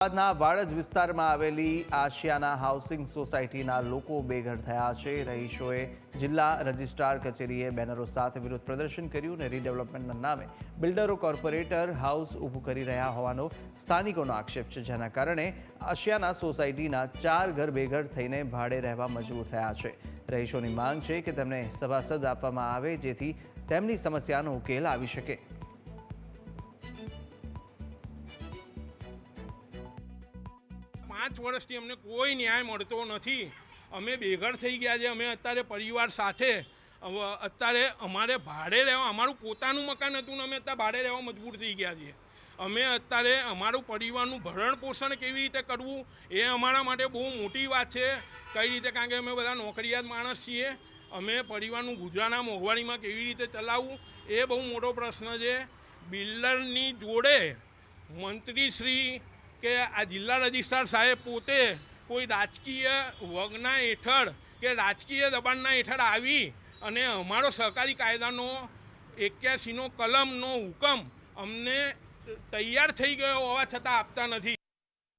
અમદાવાદના વાડજ વિસ્તારમાં આવેલી આશિયાના હાઉસિંગ સોસાયટીના લોકો બેઘર થયા છે। રહીશોએ જિલ્લા રજિસ્ટ્રાર કચેરીએ બેનરો સાથે વિરોધ પ્રદર્શન કર્યું અને રીડેવલપમેન્ટના નામે બિલ્ડરો કોર્પોરેટર હાઉસ ઊભું કરી રહ્યા હોવાનો સ્થાનિકોનો આક્ષેપ છે, જેના કારણે આશિયાના સોસાયટીના 4 ઘર બેઘર થઈને ભાડે રહેવા મજબૂર થયા છે। રહીશોની માંગ છે કે તેમને સભાસદ આપવામાં આવે જેથી તેમની સમસ્યાનો ઉકેલ આવી શકે। पांच वर्षथी अमने कोई न्याय मळतो नथी। अमे बेघर थई गया छे। अमे अत्यारे परिवार साथे अत्यारे अमारे भाड़े रहेवा, अमारुं पोतानुं मकान हतुं ने अमे अत्यारे भाड़े रहेवा मजबूर थई गया छीए। अमे अत्यारे अमारुं परिवारनुं भरण पोषण केवी रीते करवुं ए अमारा माटे बहु मोटी वात छे। कई रीते कारण के अमे बधा नौकरियात माणस छीए। अमे परिवारनुं गुजारा मोंघवारीमां केवी रीते चलाववुं ए बहु मोटो प्रश्न छे। बिल्डरनी जोड़े मंत्रीश्री के आ जिला रजिस्ट्रार साहेब पोते कोई राजकीय वर्गना हेठळ के राजकीय दबाणना हेठळ आवी अने अमारो सहकारी कायदानो 81 कलमनो हुकम अमने तैयार थई गयो होवा छतां आपता नथी।